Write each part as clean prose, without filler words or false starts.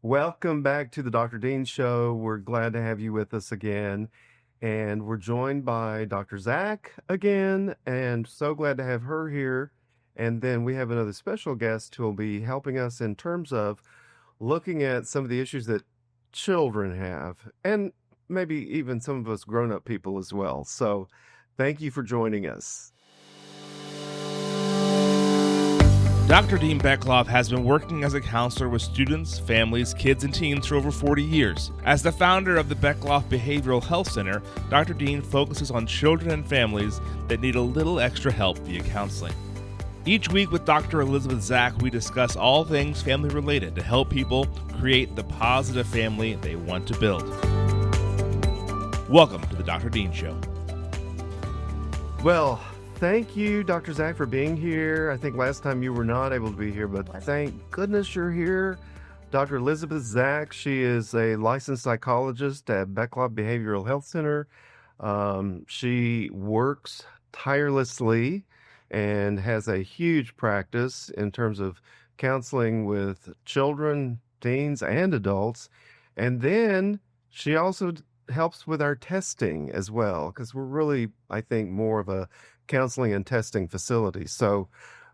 Welcome back to the Dr. Dean Show. We're glad to have you with us again. And we're joined by Dr. Zak again, and so glad to have her here. And then we have another special guest who will be helping us in terms of looking at some of the issues that children have, and maybe even some of us grown up people as well. So thank you for joining us. Dr. Dean Beckloff has been working as a counselor with students, families, kids, and teens for over 40 years. As the founder of the Beckloff Behavioral Health Center, Dr. Dean focuses on children and families that need a little extra help via counseling. Each week with Dr. Elizabeth Zak, we discuss all things family related to help people create the positive family they want to build. Welcome to the Dr. Dean Show. Well, thank you, Dr. Zak, for being here. I think last time you were not able to be here, but thank goodness you're here. Dr. Elizabeth Zak, she is a licensed psychologist at Beckloff Behavioral Health Center. She works tirelessly and has a huge practice in terms of counseling with children, teens, and adults. And then she also helps with our testing as well, because we're really, I think, more of a counseling and testing facility. So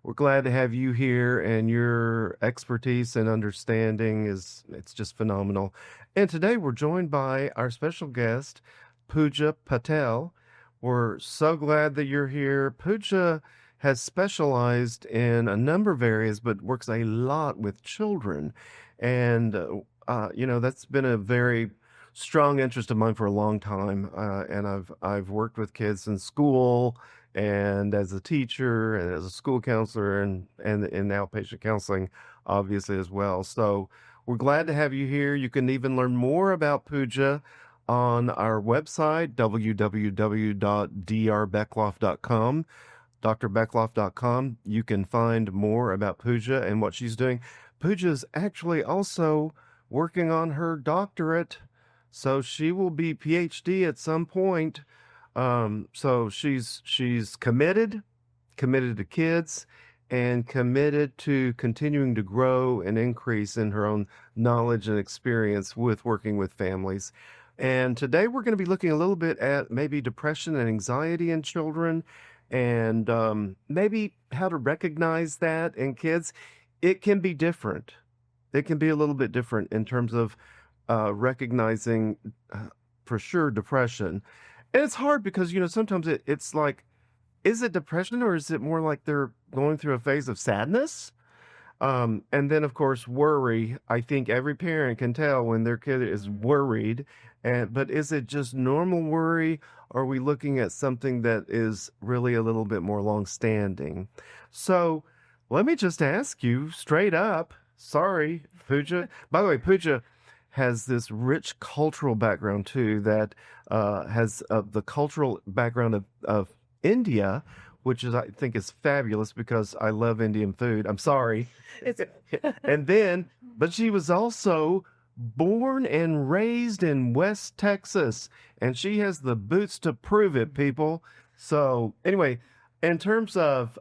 we're glad to have you here, and your expertise and understanding it's just phenomenal. And today we're joined by our special guest, Pooja Patel. We're so glad that you're here. Pooja has specialized in a number of areas, but works a lot with children. And, that's been a very strong interest of mine for a long time. And I've worked with kids in school and as a teacher and as a school counselor and in outpatient counseling, obviously, as well. So we're glad to have you here. You can even learn more about Pooja on our website, www.drbeckloff.com. drbeckloff.com. You can find more about Pooja and what she's doing. Pooja is actually also working on her doctorate, so she will be PhD at some point. So she's committed to kids, and committed to continuing to grow and increase in her own knowledge and experience with working with families. And today we're going to be looking a little bit at maybe depression and anxiety in children, and maybe how to recognize that in kids. It can be different. It can be a little bit different in terms of recognizing, for sure, depression. And it's hard because, sometimes it's like, is it depression, or is it more like they're going through a phase of sadness? And then, of course, worry. I think every parent can tell when their kid is worried. But is it just normal worry? Or are we looking at something that is really a little bit more long-standing? So let me just ask you straight up. Sorry, Pooja. By the way, Pooja has this rich cultural background too, that has the cultural background of India, which is, I think, is fabulous because I love Indian food. I'm sorry. But she was also born and raised in West Texas, and she has the boots to prove it, people. So anyway, in terms of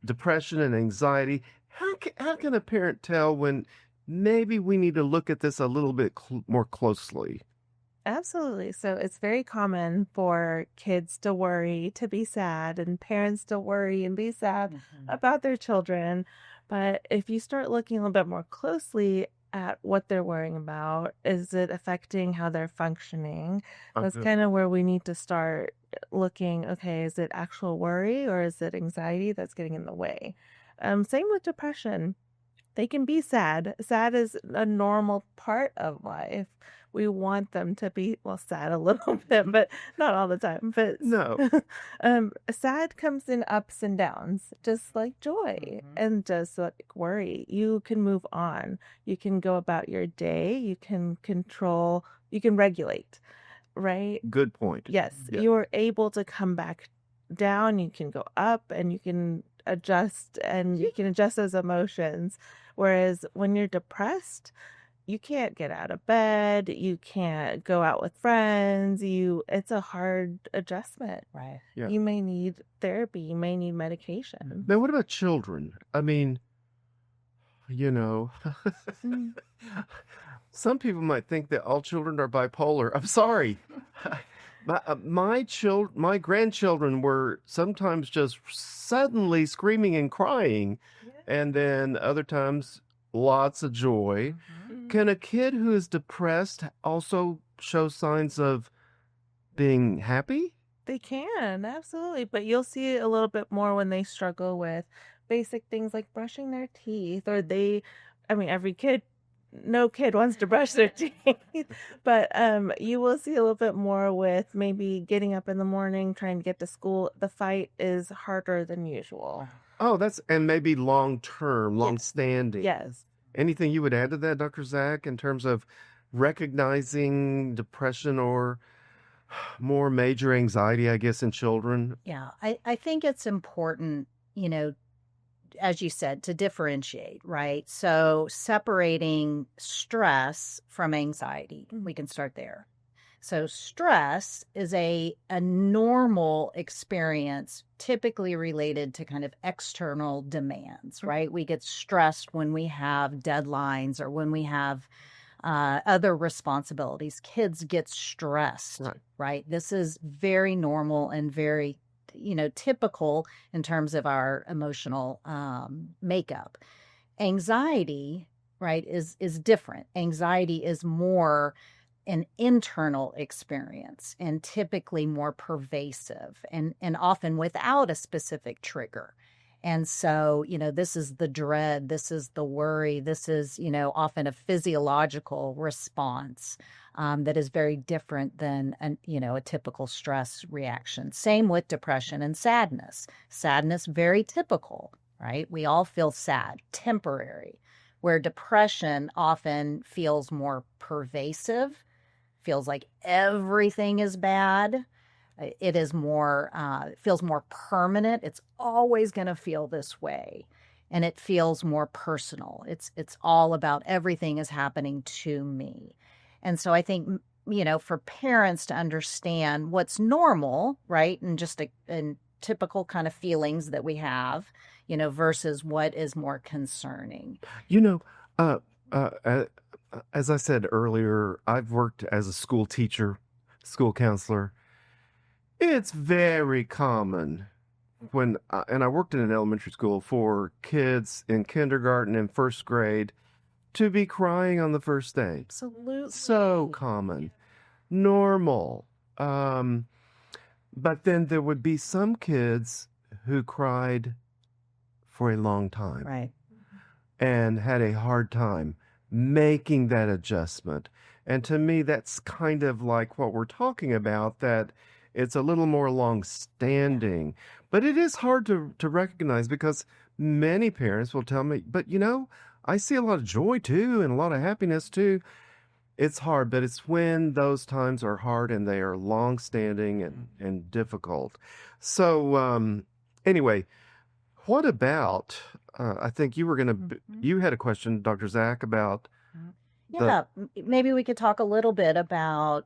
depression and anxiety, how can a parent tell when maybe we need to look at this a little bit more closely? Absolutely. So it's very common for kids to worry, to be sad, and parents to worry and be sad about their children. But if you start looking a little bit more closely at what they're worrying about, is it affecting how they're functioning? That's Okay. kind of where we need to start looking, okay, is it actual worry or is it anxiety that's getting in the way? Same with depression. They can be sad. Sad is a normal part of life. We want them to be, well, sad a little bit, but not all the time. But No. sad comes in ups and downs, just like joy and just like worry. You can move on. You can go about your day. You can control, you can regulate, right? Good point. Yes, Yeah. you are able to come back down. You can go up and you can adjust, and you can adjust those emotions. Whereas when you're depressed, you can't get out of bed, you can't go out with friends, it's a hard adjustment. Right. Yeah. You may need therapy, you may need medication. Now, what about children? I mean, you know, Mm. some people might think that all children are bipolar. I'm sorry. My grandchildren were sometimes just suddenly screaming and crying, Yeah. and then other times lots of joy. Mhm. Can a kid who is depressed also show signs of being happy? They can, absolutely. But you'll see it a little bit more when they struggle with basic things like brushing their teeth, or I mean, no kid wants to brush their teeth, but you will see a little bit more with maybe getting up in the morning, trying to get to school. The fight is harder than usual. Oh, and maybe long term, long Yes. standing. Yes. Anything you would add to that, Dr. Zach, in terms of recognizing depression or more major anxiety, I guess, in children? Yeah, I think it's important, as you said, to differentiate, right? So separating stress from anxiety, we can start there. So stress is a normal experience typically related to kind of external demands, right? We get stressed when we have deadlines or when we have other responsibilities. Kids get stressed, right? This is very normal and very, typical in terms of our emotional makeup. Anxiety, right, is different. Anxiety is more an internal experience and typically more pervasive and often without a specific trigger. And so, this is the dread, this is the worry, this is, often a physiological response that is very different than, a typical stress reaction. Same with depression and sadness. Sadness, very typical, right? We all feel sad, temporary, where depression often feels more pervasive, feels like everything is bad. It is more, feels more permanent. It's always going to feel this way. And it feels more personal. It's all about everything is happening to me. And so I think, for parents to understand what's normal, right? And just a typical kind of feelings that we have, versus what is more concerning. Uh, uh, as I said earlier, I've worked as a school teacher, school counselor. It's very common and I worked in an elementary school for kids in kindergarten and first grade to be crying on the first day. Absolutely. So common, normal. But then there would be some kids who cried for a long time. Right. And had a hard time making that adjustment. And to me, that's kind of like what we're talking about, that it's a little more long-standing. But it is hard to recognize because many parents will tell me, but I see a lot of joy too and a lot of happiness too. It's hard, but it's when those times are hard and they are long-standing and difficult. So anyway, what about, I think you had a question, Dr. Zach, about maybe we could talk a little bit about,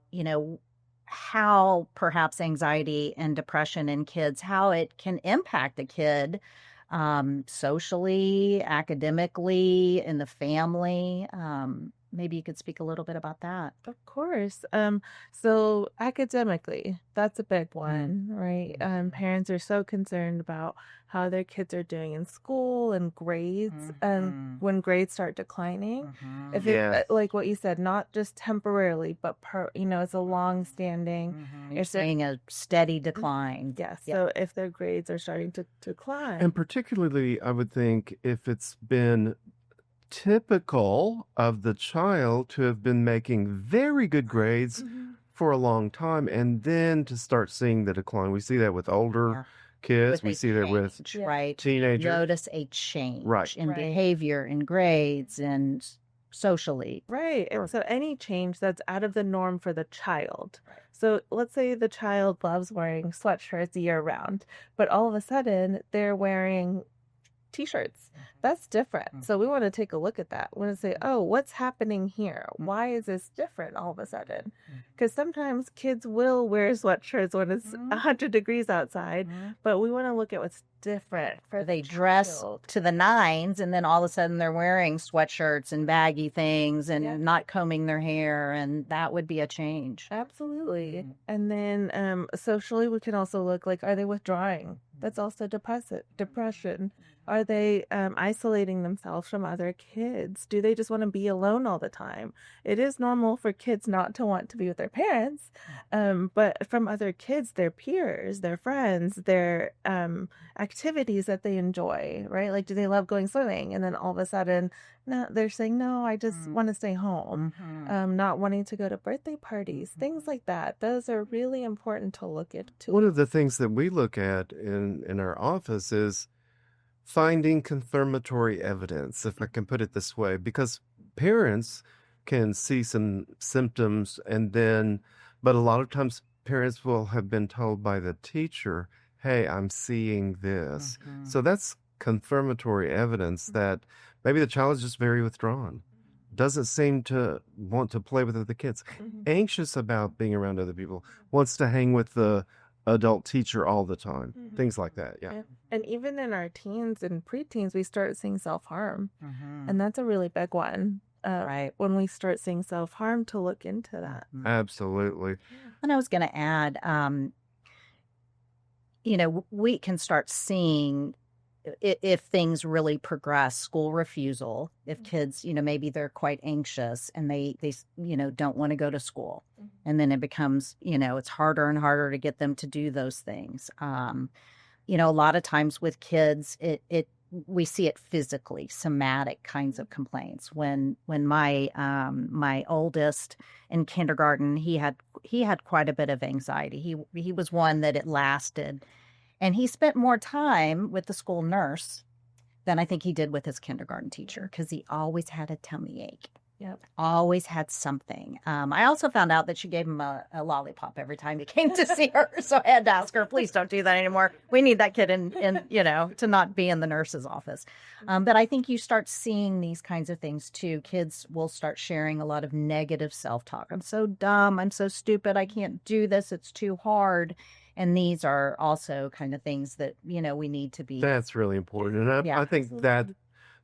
how perhaps anxiety and depression in kids, how it can impact a kid socially, academically, in the family. Maybe you could speak a little bit about that. Of course. So academically, that's a big one, right? Parents are so concerned about how their kids are doing in school and grades, and when grades start declining, if it, like what you said, not just temporarily, but it's a long-standing. You're seeing a steady decline. Yes. So if their grades are starting to decline, and particularly, I would think if it's been typical of the child to have been making very good grades for a long time and then to start seeing the decline. We see that with older kids. We see that with teenagers. Notice a change in Right. behavior, in grades, and socially. Right. And so any change that's out of the norm for the child. So let's say the child loves wearing sweatshirts year round, but all of a sudden they're wearing t-shirts. That's different. So we want to take a look at that. We want to say, oh, what's happening here? Why is this different all of a sudden? Because sometimes kids will wear sweatshirts when it's 100 degrees outside, but we want to look at what's different for They the dress child. to the nines, and then all of a sudden they're wearing sweatshirts and baggy things and not combing their hair, and that would be a change. Absolutely. And then socially, we can also look like, are they withdrawing? That's also depression. Are they isolating themselves from other kids? Do they just want to be alone all the time? It is normal for kids not to want to be with their parents, but from other kids, their peers, their friends, their activities that they enjoy, right? Like, do they love going swimming? And then all of a sudden, no, they're saying, no, I just want to stay home, not wanting to go to birthday parties, things like that. Those are really important to look into. One of the things that we look at in our office is finding confirmatory evidence, if I can put it this way, because parents can see some symptoms but a lot of times parents will have been told by the teacher, hey, I'm seeing this. So that's confirmatory evidence that maybe the child is just very withdrawn, doesn't seem to want to play with other kids, anxious about being around other people, wants to hang with the adult teacher all the time, things like that. Yeah. And even in our teens and preteens, we start seeing self-harm. And that's a really big one. Right. When we start seeing self-harm, to look into that. Absolutely. And I was going to add, we can start seeing if things really progress, school refusal, if kids, maybe they're quite anxious and they don't want to go to school. And then it becomes, it's harder and harder to get them to do those things. A lot of times with kids, we see it physically, somatic kinds of complaints. When my oldest in kindergarten, he had quite a bit of anxiety. He was one that it lasted. And he spent more time with the school nurse than I think he did with his kindergarten teacher, because he always had a tummy ache. Yep. Always had something. I also found out that she gave him a lollipop every time he came to see her. So I had to ask her, please don't do that anymore. We need that kid in to not be in the nurse's office. But I think you start seeing these kinds of things too. Kids will start sharing a lot of negative self-talk. I'm so dumb. I'm so stupid. I can't do this. It's too hard. And these are also kind of things that, we need to be. That's really important. And I think Absolutely.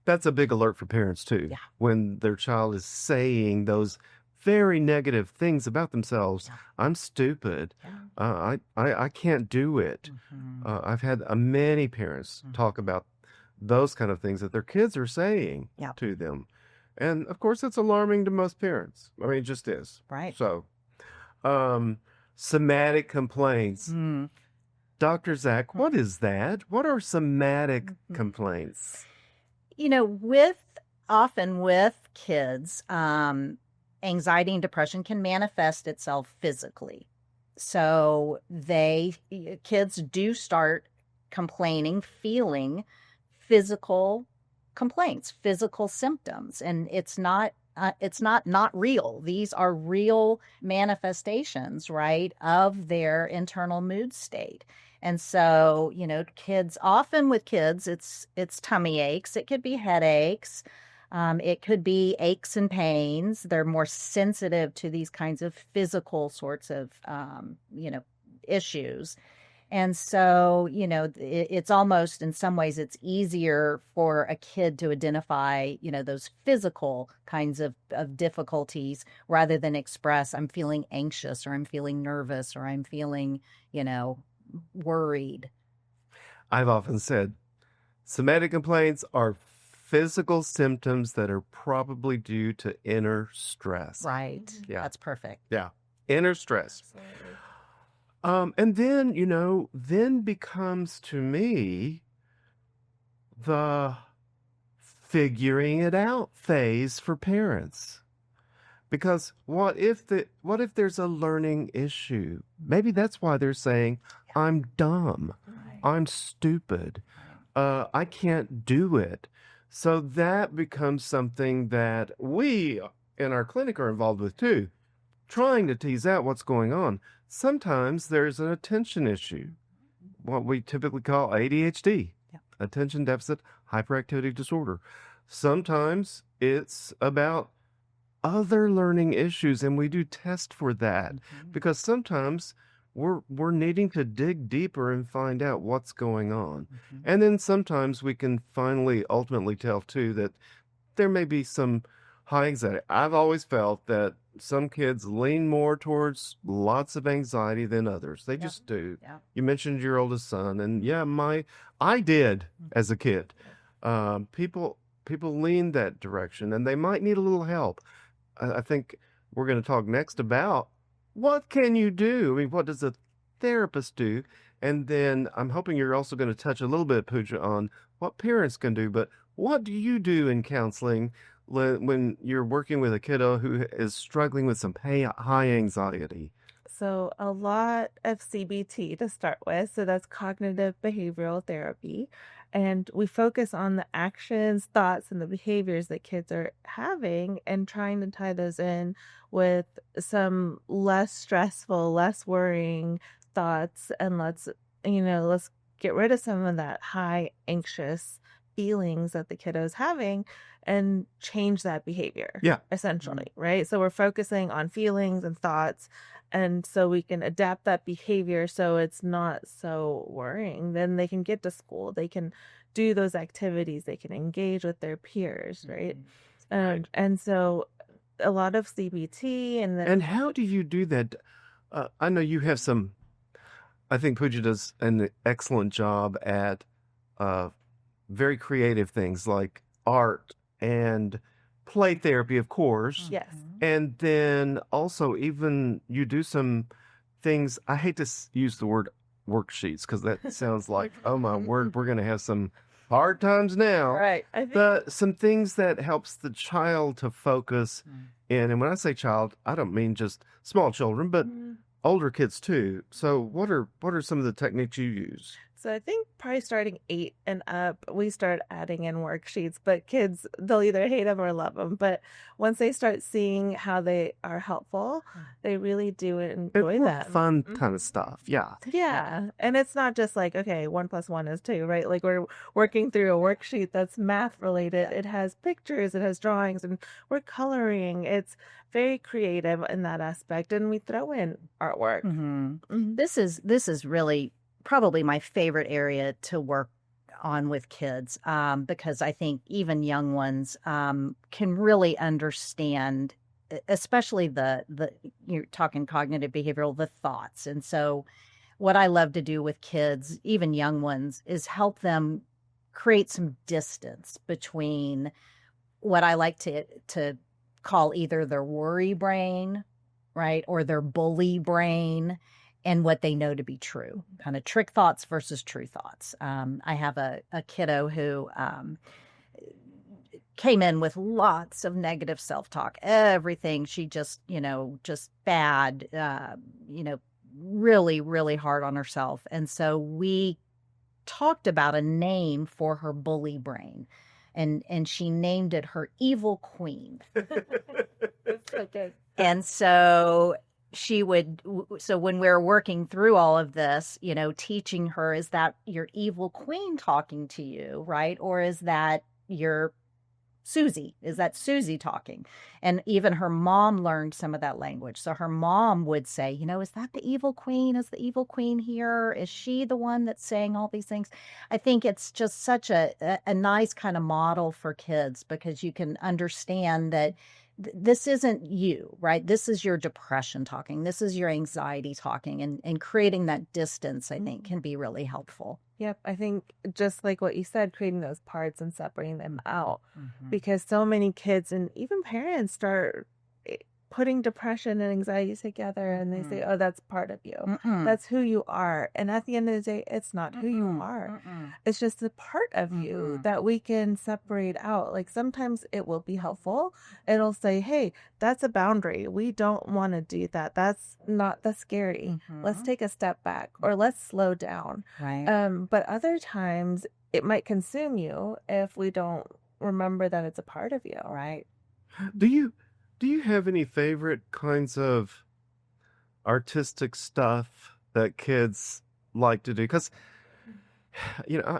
that's a big alert for parents too. Yeah. When their child is saying those very negative things about themselves. I'm stupid. I can't do it. I've had many parents talk about those kind of things that their kids are saying to them. And of course, it's alarming to most parents. I mean, it just is. Right. So, somatic complaints. Dr. Zak, what is that? What are somatic complaints? Often with kids, anxiety and depression can manifest itself physically. So kids do start complaining, feeling physical complaints, physical symptoms, and it's not real. These are real manifestations, right, of their internal mood state. And so, with kids, it's tummy aches. It could be headaches. It could be aches and pains. They're more sensitive to these kinds of physical sorts of, issues. And so, it's almost, in some ways, it's easier for a kid to identify, those physical kinds of difficulties rather than express, I'm feeling anxious, or I'm feeling nervous, or I'm feeling, worried. I've often said somatic complaints are physical symptoms that are probably due to inner stress. Right. Yeah. That's perfect. Yeah. Inner stress. Absolutely. And then, then becomes to me the figuring it out phase for parents. Because what if there's a learning issue? Maybe that's why they're saying, I'm dumb. Right. I'm stupid. I can't do it. So that becomes something that we in our clinic are involved with too, trying to tease out what's going on. Sometimes there's an attention issue, what we typically call ADHD. attention deficit hyperactivity disorder. Sometimes it's about other learning issues, and we do test for that because sometimes we're needing to dig deeper and find out what's going on. And then sometimes we can finally ultimately tell too that there may be some high anxiety. I've always felt that some kids lean more towards lots of anxiety than others. They just do. Yeah. You mentioned your oldest son, and I did as a kid. People lean that direction, and they might need a little help. I think we're going to talk next about what can you do? I mean, what does a therapist do? And then I'm hoping you're also going to touch a little bit, Pooja, on what parents can do. But what do you do in counseling when you're working with a kiddo who is struggling with some high anxiety? So a lot of CBT to start with. So that's cognitive behavioral therapy. And we focus on the actions, thoughts, and the behaviors that kids are having and trying to tie those in with some less stressful, less worrying thoughts. And let's get rid of some of that high anxious feelings that the kiddo's having and change that behavior. Yeah. Essentially, right? So we're focusing on feelings and thoughts, and so we can adapt that behavior so it's not so worrying. Then they can get to school, they can do those activities, they can engage with their peers, right? And so a lot of CBT And how do you do that? I know you have I think Pooja does an excellent job at very creative things like art and play therapy, of course. Yes. And then also even you do some things, I hate to use the word worksheets because that sounds like, oh my word, we're going to have some hard times now. Right. I think But some things that helps the child to focus in, and when I say child, I don't mean just small children, but older kids too. So what are some of the techniques you use? So I think probably starting 8 and up, we start adding in worksheets, but kids, they'll either hate them or love them. But once they start seeing how they are helpful, they really do enjoy It's that. fun kind of stuff. Yeah. Yeah. And it's not just like, okay, 1 + 1 is 2, right? Like we're working through a worksheet that's math related. It has pictures, it has drawings, and we're coloring. It's very creative in that aspect. And we throw in artwork. This is really probably my favorite area to work on with kids, because I think even young ones can really understand, especially the you're talking cognitive behavioral, the thoughts. And so what I love to do with kids, even young ones, is help them create some distance between what I like to call either their worry brain, right, or their bully brain, and what they know to be true, kind of trick thoughts versus true thoughts. I have a kiddo who came in with lots of negative self-talk, everything. She just bad, really, really hard on herself. And so we talked about a name for her bully brain, and she named it her evil queen. That's so good. And so so when we're working through all of this, teaching her, is that your evil queen talking to you, right? Or is that your Susie? Is that Susie talking? And even her mom learned some of that language. So her mom would say, is that the evil queen? Is the evil queen here? Is she the one that's saying all these things? I think it's just such a nice kind of model for kids, because you can understand that this isn't you, right? This is your depression talking. This is your anxiety talking, and creating that distance, I think, can be really helpful. Yep. I think just like what you said, creating those parts and separating them out, because so many kids and even parents start putting depression and anxiety together, and they say, oh, that's part of you. That's who you are. And at the end of the day, it's not who you are. It's just a part of you that we can separate out. Like sometimes it will be helpful. It'll say, hey, that's a boundary. We don't want to do that. That's scary. Let's take a step back, or let's slow down. Right. But other times it might consume you if we don't remember that it's a part of you. Right. Do you have any favorite kinds of artistic stuff that kids like to do? Because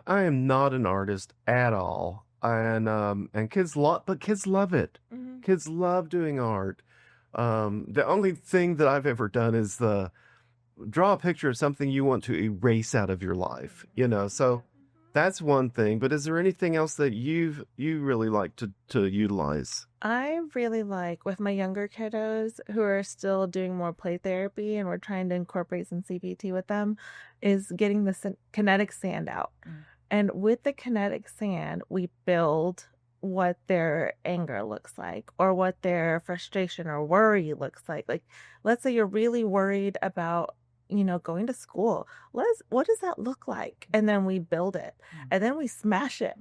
I am not an artist at all, and kids love it. Mhm. Kids love doing art. The only thing that I've ever done is the draw a picture of something you want to erase out of your life, so that's one thing. But is there anything else that you really like to utilize? I really like with my younger kiddos who are still doing more play therapy and we're trying to incorporate some CBT with them is getting the kinetic sand out. And with the kinetic sand, we build what their anger looks like or what their frustration or worry looks like. Like, let's say you're really worried about, going to school. What does that look like? And then we build it and then we smash it.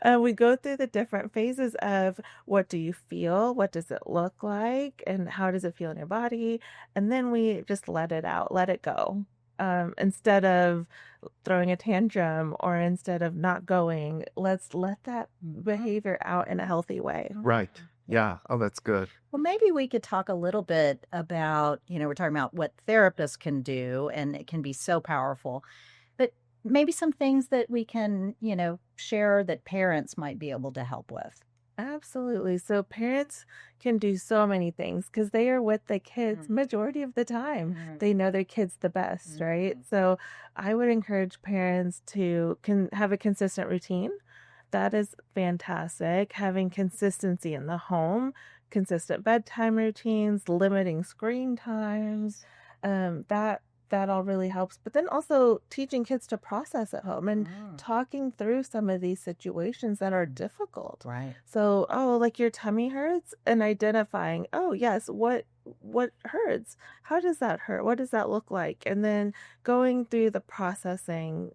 We go through the different phases of what do you feel? What does it look like? And how does it feel in your body? And then we just let it out, let it go. Instead of throwing a tantrum or instead of not going, let's let that behavior out in a healthy way. Right. Yeah. Oh, that's good. Well, maybe we could talk a little bit about, we're talking about what therapists can do, and it can be so powerful, but maybe some things that we can, share that parents might be able to help with. Absolutely. So parents can do so many things because they are with the kids majority of the time. They know their kids the best, right? So I would encourage parents to have a consistent routine. That is fantastic. Having consistency in the home, consistent bedtime routines, limiting screen times, that all really helps. But then also teaching kids to process at home and talking through some of these situations that are difficult. Right. So, like your tummy hurts and identifying, oh yes, what hurts? How does that hurt? What does that look like? And then going through the processing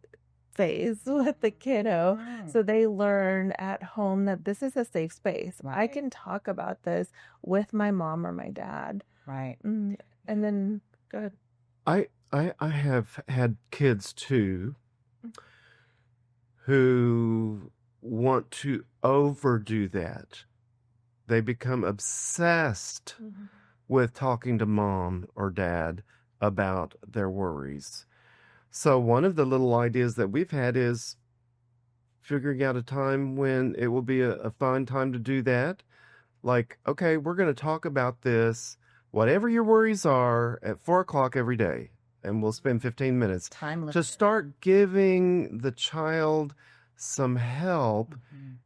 phase with the kiddo so they learn at home that this is a safe space. Right. I can talk about this with my mom or my dad. Right. And then go ahead. I have had kids too who want to overdo that. They become obsessed with talking to mom or dad about their worries. So one of the little ideas that we've had is figuring out a time when it will be a fine time to do that. Like, okay, we're going to talk about this, whatever your worries are, at 4:00 every day. And we'll spend 15 minutes Time to start giving the child some help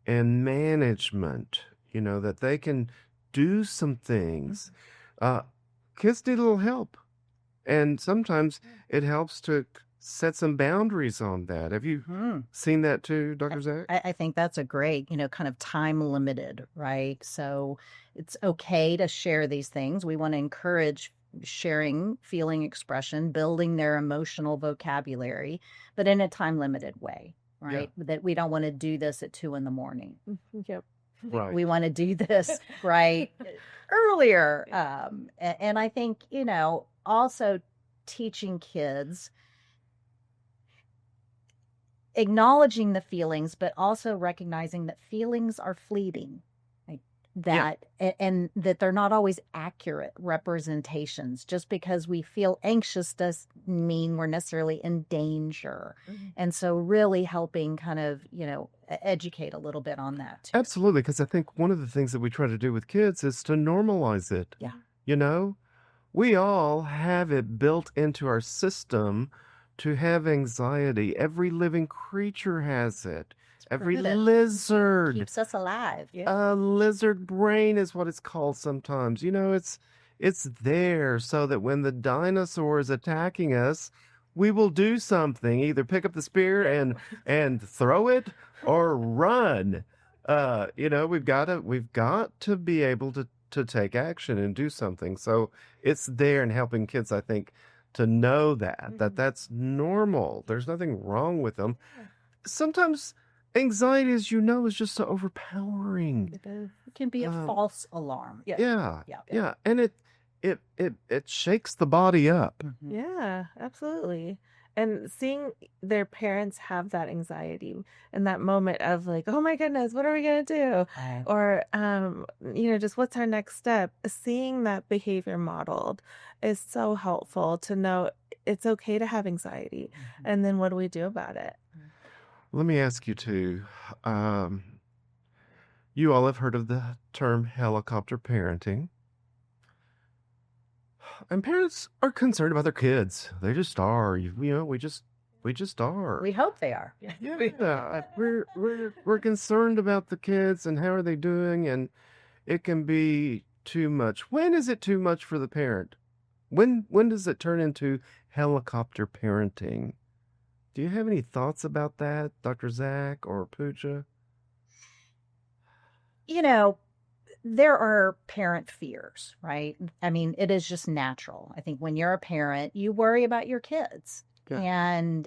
and management, that they can do some things. Kids need a little help. And sometimes it helps to set some boundaries on that. Have you seen that too, Dr. Zak? I think that's a great, kind of time limited, right? So it's okay to share these things. We want to encourage sharing, feeling expression, building their emotional vocabulary, but in a time limited way, right? That we don't want to do this at 2 a.m. Yep. Right. We want to do this right earlier. And I think, also teaching kids acknowledging the feelings, but also recognizing that feelings are fleeting, like that, and that they're not always accurate representations. Just because we feel anxious doesn't mean we're necessarily in danger. And so really helping kind of, educate a little bit on that too. Absolutely, because I think one of the things that we try to do with kids is to normalize it. Yeah. We all have it built into our system to have anxiety. Every living creature has it. Every primitive. lizard. Keeps us alive. A lizard brain is what it's called sometimes. It's there so that when the dinosaur is attacking us, we will do something, either pick up the spear and throw it or run. We've got to be able to take action and do something. So it's there in helping kids, I think, to know that's normal. There's nothing wrong with them. Sometimes anxiety, as is just so overpowering. It can be a false alarm. Yeah. And it shakes the body up. Yeah, absolutely. And seeing their parents have that anxiety in that moment of like, oh my goodness, what are we going to do? Right. Or, just what's our next step? Seeing that behavior modeled is so helpful to know it's okay to have anxiety. And then what do we do about it? Let me ask you too. You all have heard of the term helicopter parenting. And parents are concerned about their kids. They just are. We just are. We hope they are. Yeah, we're concerned about the kids and how are they doing, and it can be too much. When is it too much for the parent? When does it turn into helicopter parenting? Do you have any thoughts about that, Dr. Zak or Pooja? You know, there are parent fears, right? I mean, it is just natural. I think when you're a parent, you worry about your kids. Yeah. And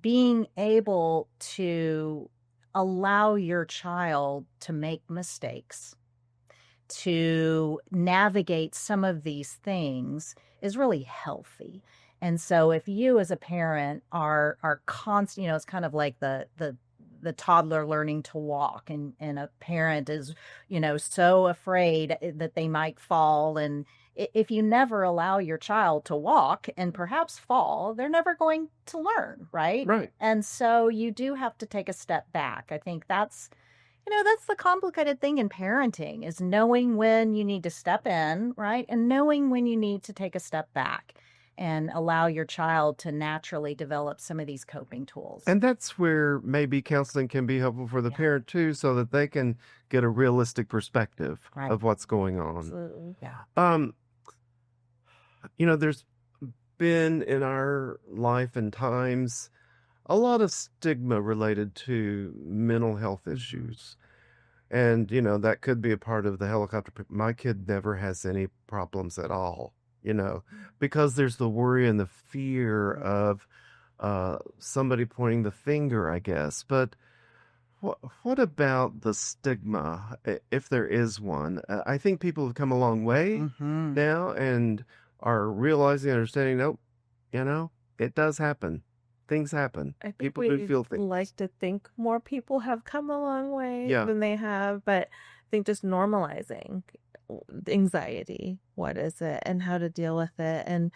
being able to allow your child to make mistakes, to navigate some of these things is really healthy. And so if you as a parent are constant, it's kind of like the toddler learning to walk, and a parent is, so afraid that they might fall. And if you never allow your child to walk and perhaps fall, they're never going to learn, right? Right. And so you do have to take a step back. I think that's the complicated thing in parenting, is knowing when you need to step in, right? And knowing when you need to take a step back and allow your child to naturally develop some of these coping tools. And that's where maybe counseling can be helpful for the parent too, so that they can get a realistic perspective of what's going on. Absolutely. Yeah. There's been in our life and times a lot of stigma related to mental health issues. And, that could be a part of the helicopter. My kid never has any problems at all, because there's the worry and the fear of somebody pointing the finger, I guess. But what about the stigma, if there is one? I think people have come a long way now and are realizing, understanding, nope, it does happen. Things happen. I think People do feel things. like to think more people have come a long way Yeah. than they have, but I think just normalizing anxiety, what is it, and how to deal with it, and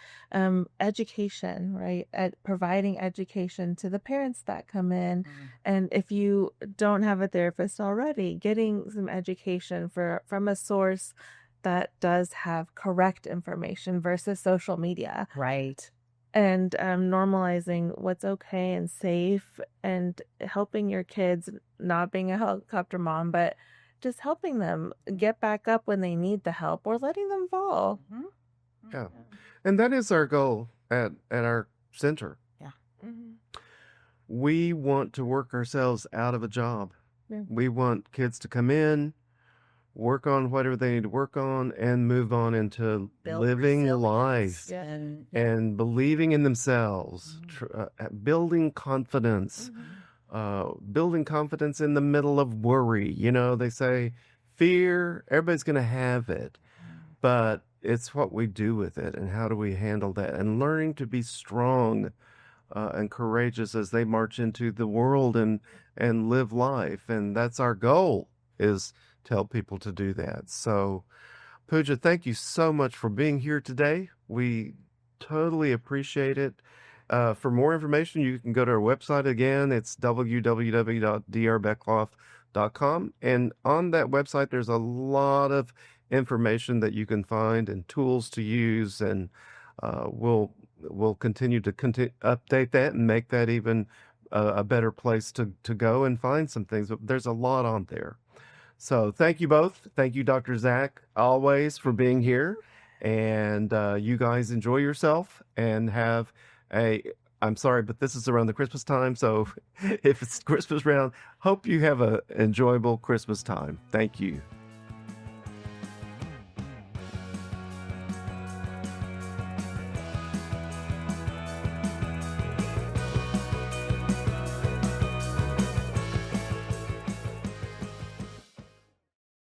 education, right? Providing education to the parents that come in, and if you don't have a therapist already, getting some education from a source that does have correct information versus social media. Right. And normalizing what's okay and safe, and helping your kids, not being a helicopter mom, but just helping them get back up when they need the help, or letting them fall. Yeah. And that is our goal at our center. Yeah. We want to work ourselves out of a job. Yeah. We want kids to come in, work on whatever they need to work on, and move on into Build living resilience. life Yeah. and believing in themselves, building confidence, building confidence in the middle of worry. They say fear, everybody's going to have it, but it's what we do with it and how do we handle that, and learning to be strong and courageous as they march into the world and live life. And that's our goal, is to help people to do that. So, Pooja, thank you so much for being here today. We totally appreciate it. For more information, you can go to our website again. It's www.drbeckloff.com. And on that website, there's a lot of information that you can find and tools to use. And we'll continue to update that and make that even a better place to go and find some things. But there's a lot on there. So thank you both. Thank you, Dr. Zak, always, for being here. And you guys enjoy yourself and have I'm sorry, but this is around the Christmas time. So if it's Christmas round, hope you have an enjoyable Christmas time. Thank you.